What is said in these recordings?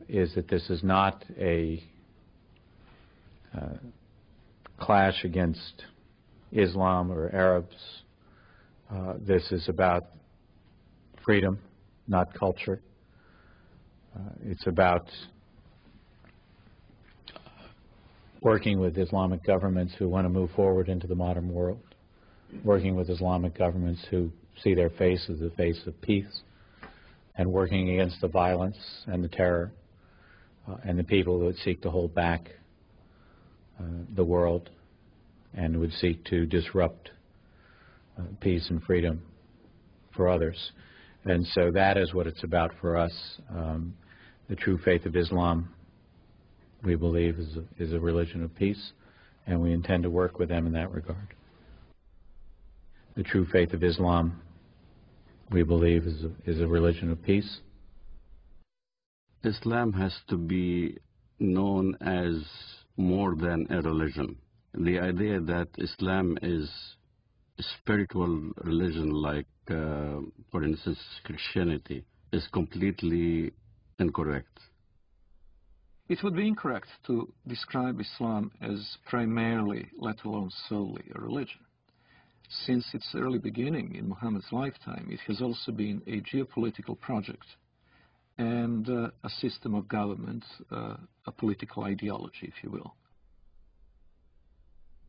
is that this is not a clash against Islam or Arabs. This is about freedom, not culture. It's about working with Islamic governments who want to move forward into the modern world, working with Islamic governments who see their face as the face of peace, and working against the violence and the terror and the people that seek to hold back the world and would seek to disrupt peace and freedom for others. And so that is what it's about for us. The true faith of Islam, we believe, is a religion of peace, and we intend to work with them in that regard. The true faith of Islam, we believe, is a religion of peace. Islam has to be known as more than a religion. The idea that Islam is a spiritual religion like, for instance, Christianity, is completely incorrect. It would be incorrect to describe Islam as primarily, let alone solely, a religion. Since its early beginning in Muhammad's lifetime, it has also been a geopolitical project and a system of government, a political ideology, if you will.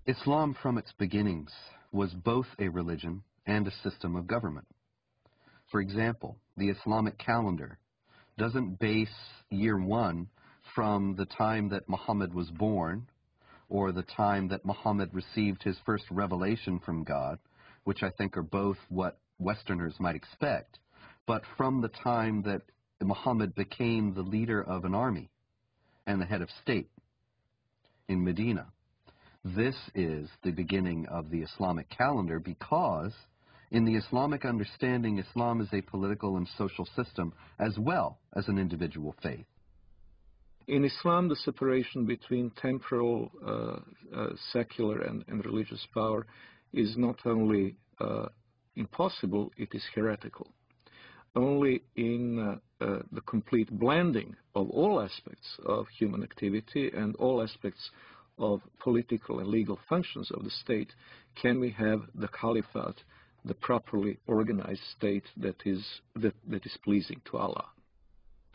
Islam from its beginnings was both a religion and a system of government. For example, the Islamic calendar doesn't base year one from the time that Muhammad was born or the time that Muhammad received his first revelation from God, which I think are both what Westerners might expect, but from the time that Muhammad became the leader of an army and the head of state in Medina. This is the beginning of the Islamic calendar because in the Islamic understanding, Islam is a political and social system as well as an individual faith. In Islam, the separation between temporal, secular, and religious power is not only impossible, it is heretical. Only in the complete blending of all aspects of human activity and all aspects of political and legal functions of the state can we have the caliphate, the properly organized state that is pleasing to Allah.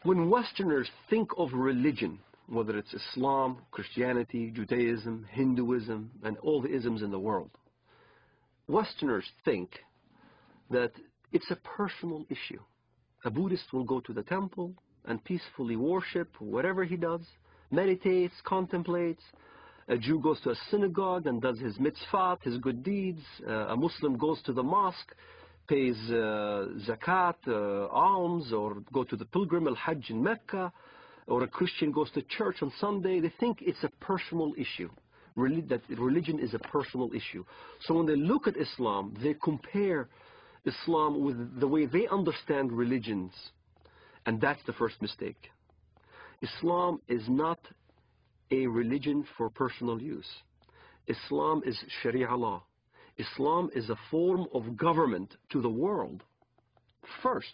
When Westerners think of religion, whether it's Islam, Christianity, Judaism, Hinduism, and all the isms in the world, Westerners think that it's a personal issue. A Buddhist will go to the temple and peacefully worship whatever he does, meditates, contemplates. A Jew goes to a synagogue and does his mitzvot, his good deeds. A Muslim goes to the mosque, pays zakat, alms, or go to the pilgrim al-Hajj in Mecca, or a Christian goes to church on Sunday. They think it's a personal issue, that religion is a personal issue. So when they look at Islam, they compare Islam with the way they understand religions, and that's the first mistake. Islam is not a religion for personal use. Islam is Sharia law. Islam is a form of government to the world first,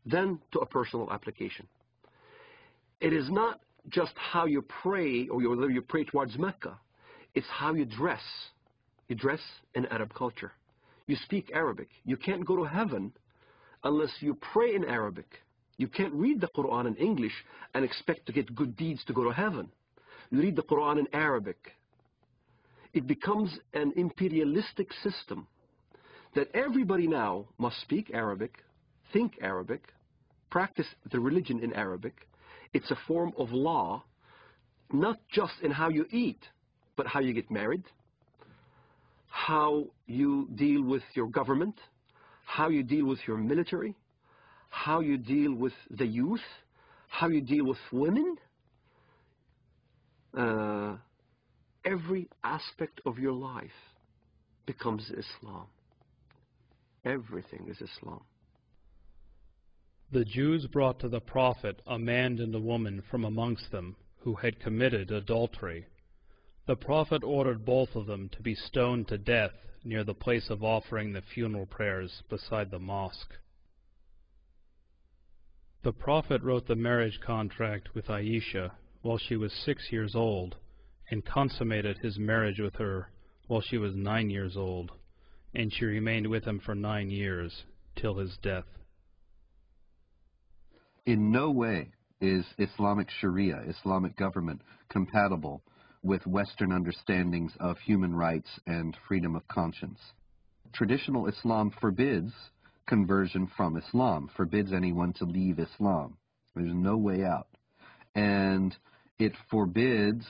then to a personal application. It is not just how you pray or whether you pray towards Mecca. It's how you dress. You dress in Arab culture. You speak Arabic. You can't go to heaven unless you pray in Arabic. You can't read the Quran in English and expect to get good deeds to go to heaven. You read the Quran in Arabic. It becomes an imperialistic system that everybody now must speak Arabic, think Arabic, practice the religion in Arabic. It's a form of law, not just in how you eat, but how you get married, how you deal with your government, how you deal with your military, how you deal with the youth, how you deal with women. Every aspect of your life becomes Islam. Everything is Islam. The Jews brought to the Prophet a man and a woman from amongst them who had committed adultery. The Prophet ordered both of them to be stoned to death near the place of offering the funeral prayers beside the mosque. The Prophet wrote the marriage contract with Aisha while she was 6 years old, and consummated his marriage with her while she was 9 years old, and she remained with him for 9 years, till his death. In no way is Islamic Sharia, Islamic government, compatible with Western understandings of human rights and freedom of conscience. Traditional Islam forbids conversion from Islam, forbids anyone to leave Islam. There's no way out. And it forbids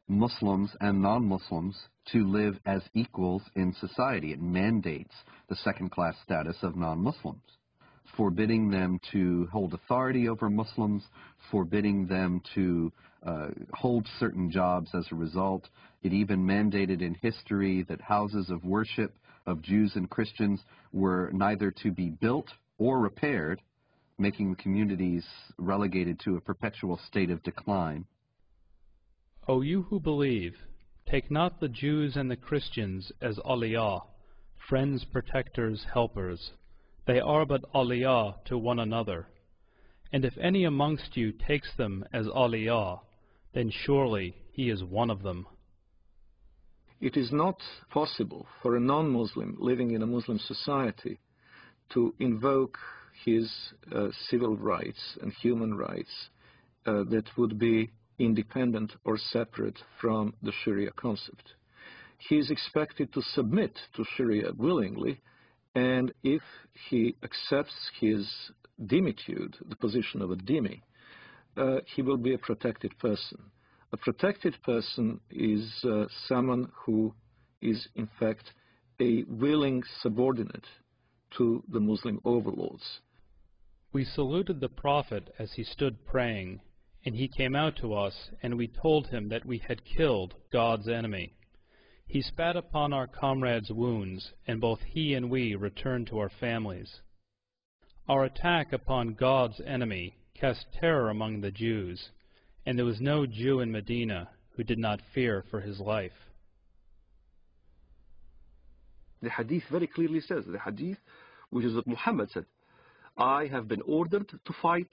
Muslims and non-Muslims to live as equals in society. It mandates the second-class status of non-Muslims, forbidding them to hold authority over Muslims, forbidding them to hold certain jobs as a result. It even mandated in history that houses of worship of Jews and Christians were neither to be built or repaired, making communities relegated to a perpetual state of decline. O you who believe, take not the Jews and the Christians as awliya, friends, protectors, helpers. They are but awliya to one another. And if any amongst you takes them as awliya, then surely he is one of them. It is not possible for a non-Muslim living in a Muslim society to invoke his civil rights and human rights that would be independent or separate from the Sharia concept. He is expected to submit to Sharia willingly, and if he accepts his dhimmitude, the position of a dhimmi, he will be a protected person. A protected person is someone who is in fact a willing subordinate to the Muslim overlords. We saluted the Prophet as he stood praying, and he came out to us, and we told him that we had killed God's enemy. He spat upon our comrades' wounds, and both he and we returned to our families. Our attack upon God's enemy cast terror among the Jews, and there was no Jew in Medina who did not fear for his life. The hadith very clearly says, the hadith, which is what Muhammad said, I have been ordered to fight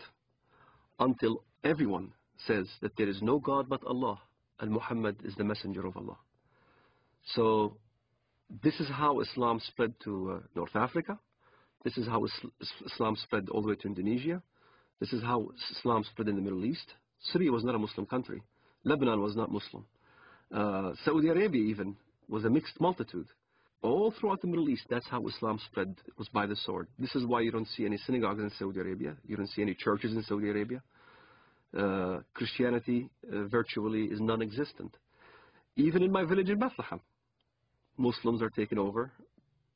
until everyone says that there is no God but Allah, and Muhammad is the messenger of Allah. So this is how Islam spread to North Africa. This is how Islam spread all the way to Indonesia. This is how Islam spread in the Middle East. Syria was not a Muslim country. Lebanon was not Muslim. Saudi Arabia even was a mixed multitude. All throughout the Middle East, that's how Islam spread. It was by the sword. This is why you don't see any synagogues in Saudi Arabia. You don't see any churches in Saudi Arabia. Christianity virtually is non-existent. Even in my village in Bethlehem, Muslims are taken over.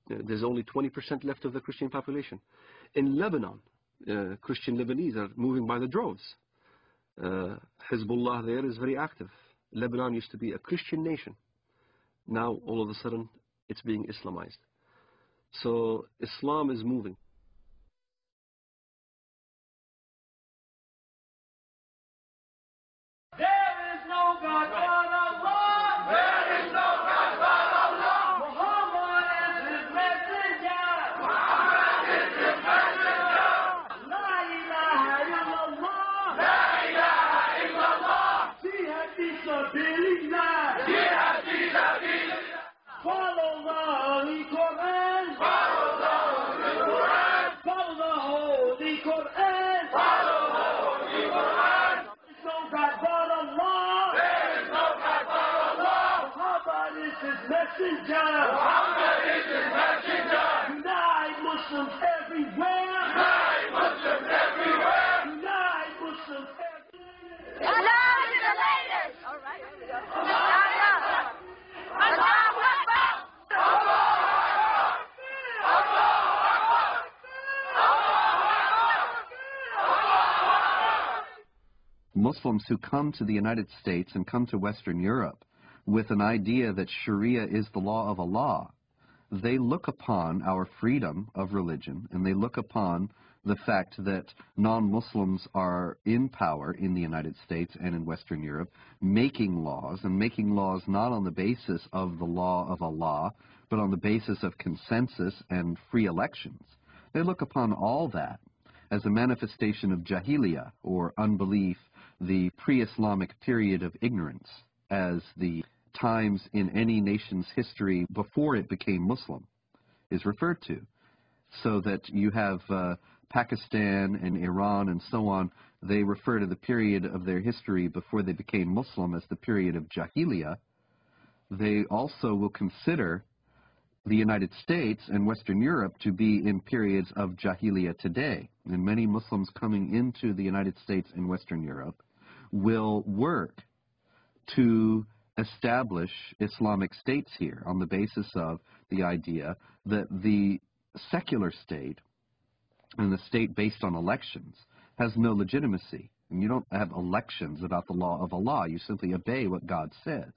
There's only 20% left of the Christian population. In Lebanon, Christian Lebanese are moving by the droves. Hezbollah there is very active. Lebanon used to be a Christian nation. Now, all of a sudden, it's being Islamized. So, Islam is moving. There is no God but Allah. There is no God but Allah. Muhammad is his messenger. Muhammad is his messenger. La ilaha illallah. La ilaha illallah. Jihad fi sabilillah. Jihad fi sabilillah. Follow the Holy Quran. Follow the Holy Quran. Follow the Holy Quran. Follow the Holy Quran. There is no God but Allah. There is no God but Allah. Muhammad is his messenger. Muhammad is his messenger. Unite Muslims everywhere. Unite Muslims everywhere. Unite Muslims everywhere. Allah is the latest. All right. Allah. Allahu Akbar. Muslims who come to the United States and come to Western Europe with an idea that Sharia is the law of Allah, they look upon our freedom of religion, and they look upon the fact that non-Muslims are in power in the United States and in Western Europe, making laws, and making laws not on the basis of the law of Allah, but on the basis of consensus and free elections. They look upon all that as a manifestation of jahiliyyah, or unbelief, the pre-Islamic period of ignorance, as the times in any nation's history before it became Muslim is referred to. So that you have Pakistan and Iran and so on, they refer to the period of their history before they became Muslim as the period of jahiliyyah. They also will consider the United States and Western Europe to be in periods of jahiliyyah today. And many Muslims coming into the United States and Western Europe will work to establish Islamic states here on the basis of the idea that the secular state and the state based on elections has no legitimacy. And you don't have elections about the law of Allah. You simply obey what God says.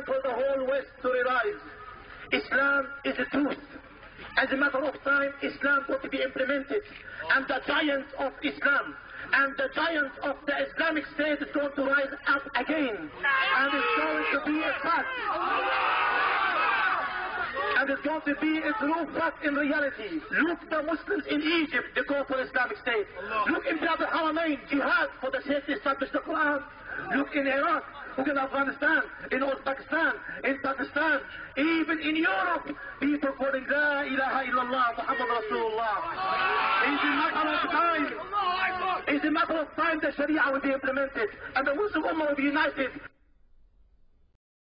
For the whole West to realize Islam is the truth. As a matter of time, Islam got to be implemented, and the giants of Islam and the giants of the Islamic State is going to rise up again, and it's going to be a fact. And it's going to be a true fact in reality. Look, the Muslims in Egypt, they go for Islamic State. Look in Bilad al-Haramain, jihad for the sake to establish the Quran. Look in Iraq, look in Afghanistan, in Uzbekistan, in Pakistan, even in Europe, people calling La ilaha illallah, Muhammad Rasulullah. It's a matter of time. It's a matter of time the Sharia will be implemented, and the Muslim Ummah will be united.